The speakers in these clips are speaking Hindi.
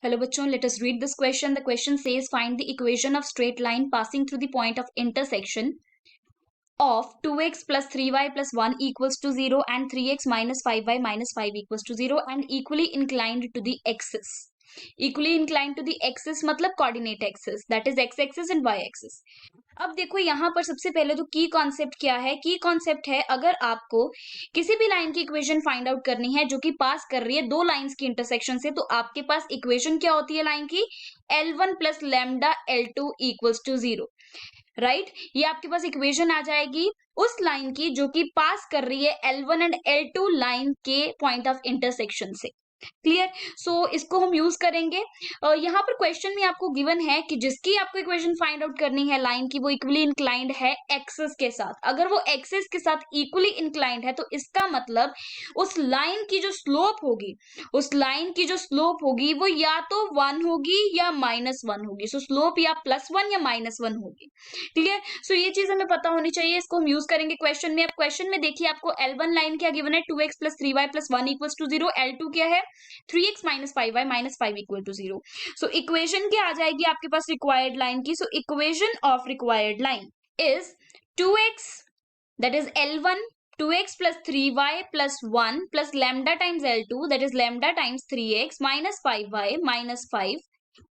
Hello bachon, let us read this question. The question says find the equation of straight line passing through the point of intersection of 2x plus 3y plus 1 equals to 0 and 3x minus 5y minus 5 equals to 0 and equally inclined to the axis. Equally inclined to the axis मतलब coordinate axis, that is x axis and y axis. अब देखो यहाँ पर सबसे पहले तो की कॉन्सेप्ट क्या है। की कॉन्सेप्ट है अगर आपको किसी भी लाइन की इक्वेशन फाइंड आउट करनी है जो कि पास कर रही है दो लाइंस की इंटरसेक्शन से, तो आपके पास इक्वेशन क्या होती है लाइन की, L1 plus lambda L2 equals to 0, right. ये आपके पास इक्वेशन आ जाएगी उस लाइन की जो कि पास कर रही है L1 एंड L2 लाइन के पॉइंट ऑफ इंटरसेक्शन से। क्लियर। सो इसको हम यूज करेंगे। यहाँ पर क्वेश्चन में आपको गिवन है कि जिसकी आपको इक्वेशन फाइंड आउट करनी है लाइन की, वो इक्वली इंक्लाइंड है एक्सिस के साथ। अगर वो एक्सिस के साथ इक्वली इंक्लाइंड है तो इसका मतलब उस लाइन की जो स्लोप होगी, उस लाइन की जो स्लोप होगी वो या तो 1 होगी या -1 होगी। सो स्लोप या +1 या -1 होगी। क्लियर। सो ये चीज हमें पता होनी चाहिए, इसको हम यूज करेंगे क्वेश्चन में। अब क्वेश्चन में देखिए आपको L1 लाइन क्या गिवन है, 2x plus 3y plus 1 equals to 0। L2 क्या है, 3x minus 5y minus 5 equal to 0। So equation क्या आ जाएगी आपके पास रिक्वायर्ड लाइन की। So equation of required line is 2x that is L1 2x plus 3y plus 1 plus lambda times L2 that is lambda times 3x minus 5y minus 5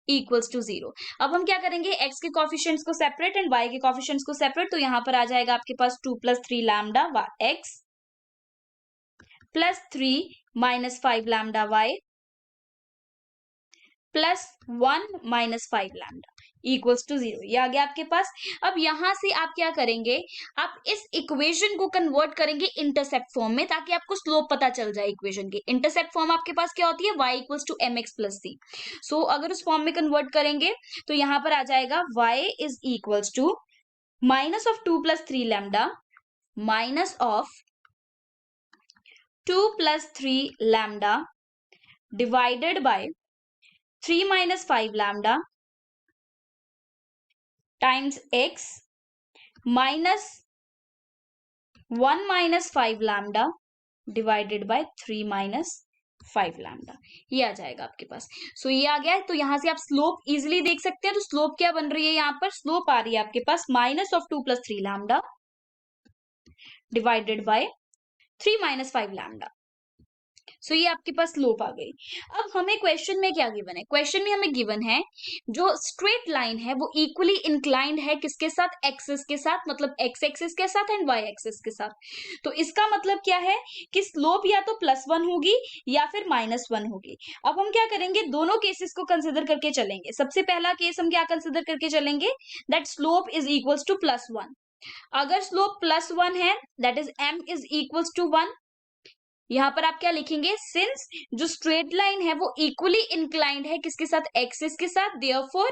equals to 0। अब हम क्या करेंगे, x के कॉफिशिएंट्स को सेपरेट एंड y के कॉफिशिएंट्स को सेपरेट। तो यहां पर आ जाएगा आपके पास 2 plus 3 lambda x plus 3 minus 5 lambda y plus 1 minus 5 lambda equals to 0। ये आ गया आपके पास। अब यहां से आप क्या करेंगे, आप इस इक्वेशन को कन्वर्ट करेंगे इंटरसेप्ट फॉर्म में, ताकि आपको स्लोप पता चल जाए। इक्वेशन की इंटरसेप्ट फॉर्म आपके पास क्या होती है, y equals to mx plus c। So अगर उस फॉर्म में कन्वर्ट करेंगे तो यहां पर आ जाएगा y is equals to minus of 2 plus 3 lambda minus of 2 plus 3 lambda divided by 3 minus 5 lambda times x minus 1 minus 5 lambda divided by 3 minus 5 lambda. ये आ जाएगा आपके पास। सो ये आ गया है। तो यहां से आप स्लोप इजिली देख सकते हैं। तो स्लोप क्या बन रही है, यहाँ पर स्लोप आ रही है आपके पास minus of 2 plus 3 lambda divided by 3 minus 5 lambda. So ये आपके पास स्लोप आ गई। अब हमें क्वेश्चन में क्या गिवन है, क्वेश्चन में हमें गिवन है जो स्ट्रेट लाइन है वो इक्वली इंक्लाइंड है किसके साथ, एक्सिस के साथ, मतलब एक्स एक्सिस के साथ एंड वाई एक्सिस के साथ। तो इसका मतलब क्या है कि स्लोप या तो +1 होगी या फिर -1 होगी। अब हम क्या करेंगे, दोनों केसेस को कंसिडर करके चलेंगे। सबसे पहला केस हम क्या कंसिडर करके चलेंगे, that slope is equals to +1। अगर स्लोप +1 है that is m is equals to 1। यहां पर आप क्या लिखेंगे, सिंस जो स्ट्रेट लाइन है वो इक्वली इंक्लाइंड है किसके साथ, एक्सिस के साथ, देयरफॉर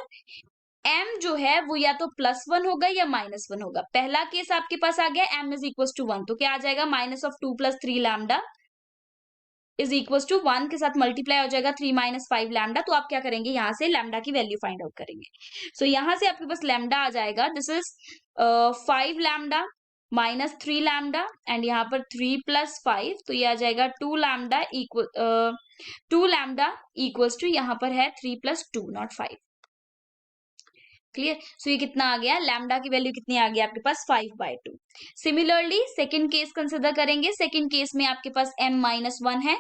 m जो है वो या तो +1 होगा या -1 होगा। पहला केस आपके पास आ गया m इज इक्वल टू 1, तो क्या आ जाएगा, minus of 2 plus 3 lambda is equal to 1 के साथ मल्टीप्लाई हो जाएगा 3 माइनस 5 लैम्डा। तो आप क्या करेंगे, यहां से लैम्डा की वैल्यू फाइंड आउट करेंगे। सो यहां से आपके पास लैम्डा आ जाएगा, this is 5 lambda minus 3 lambda and यहाँ पर 3 प्लस 5, तो ये आ जाएगा 2 lambda equal 2 lambda equals to यहाँ पर है 3 प्लस 2 नॉट 5। क्लियर। सो ये कितना आ गया, लैम्डा की वैल्यू कितनी आ गई आपके पास, 5/2। सिमिलरली सेकंड केस कंसिडर करेंगे। सेकंड केस में आपके पास m-1 है,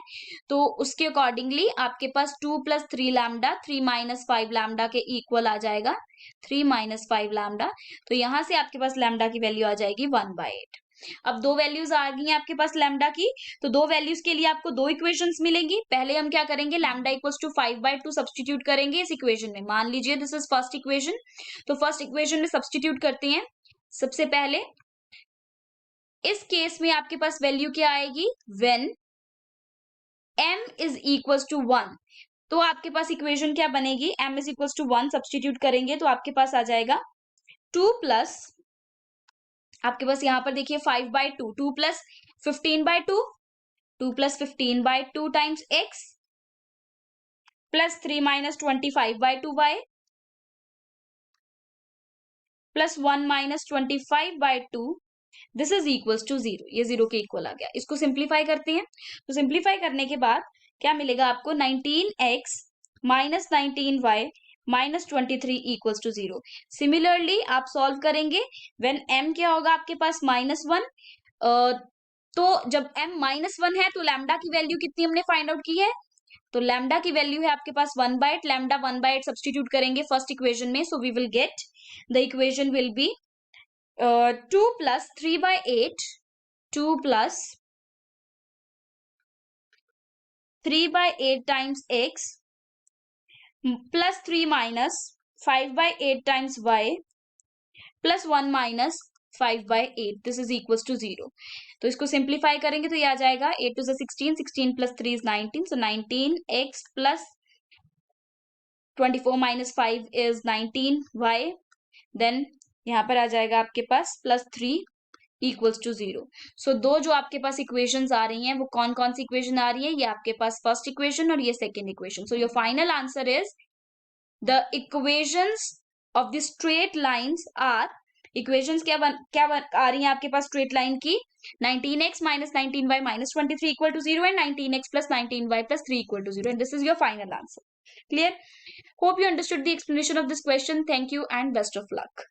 तो उसके अकॉर्डिंगली आपके पास 2 प्लस 3 लैम्डा 3 माइनस 5 लैम्डा के इक्वल आ जाएगा 3 माइनस 5 लैम्डा। तो यहां से आपके पास लैम्डा की वैल्यू आ जाएगी 1/8। अब दो वैल्यूज आ गई हैं आपके पास लैम्डा की, तो दो वैल्यूज के लिए आपको दो इक्वेशंस मिलेंगी। पहले हम क्या करेंगे, लैम्डा इक्वल्स टू 5/2 सब्सटीट्यूट करेंगे इस इक्वेशन में। मान लीजिए दिस इज फर्स्ट इक्वेशन, तो फर्स्ट इक्वेशन में सब्सटीट्यूट करते हैं। सबसे पहले इस केस में आपके पास वैल्यू क्या आएगी, when m is equals to 1, तो आपके पास इक्वेशन क्या बनेगी, m is equals to 1 substitute करेंगे तो आपके पास आ जाएगा 2 प्लस, आपके पास यहां पर देखिए 5/2, 2 plus 15/2, 2 plus 15/2 times x plus 3 minus 25/2y plus 1 minus 25/2, this is equals to 0। ये 0 के इक्वल आ गया। इसको सिंप्लीफाई करते हैं, तो सिंप्लीफाई करने के बाद क्या मिलेगा आपको, 19x minus 19y minus 23 equals to 0। Similarly आप सॉल्व करेंगे व्हेन m क्या होगा आपके पास -1। तो जब m -1 है तो लैम्डा की वैल्यू कितनी हमने फाइंड आउट की है, तो लैम्डा की वैल्यू है आपके पास 1/8। लैम्डा 1/8 सब्सटीट्यूट करेंगे फर्स्ट इक्वेशन में, so we will get the equation will be 2 plus 3/8 2 plus 3/8 times x plus 3 minus 5/8 times y plus 1 minus 5/8 this is equals to 0। तो इसको सिंप्लीफाई करेंगे तो ये आ जाएगा 8 two 16, 16 plus 3 is 19, so 19x plus 24 minus 5 is 19y। Then यहाँ पर आ जाएगा आपके पास प्लस 3 इक्वल्स टू 0। सो दो जो आपके पास इक्वेशंस आ रही हैं वो कौन कौन सी इक्वेशन आ रही है, ये आपके पास फर्स्ट इक्वेशन और ये second equation. So your final answer is the equations of the straight lines are, equations क्या आ रही है आपके पास स्ट्रेट लाइन की, 19x minus 19y minus 23 equal to 0 and 19x plus 19y plus 3 equal to 0 and this is your final answer. Clear? Hope you understood the explanation of this question. Thank you and best of luck.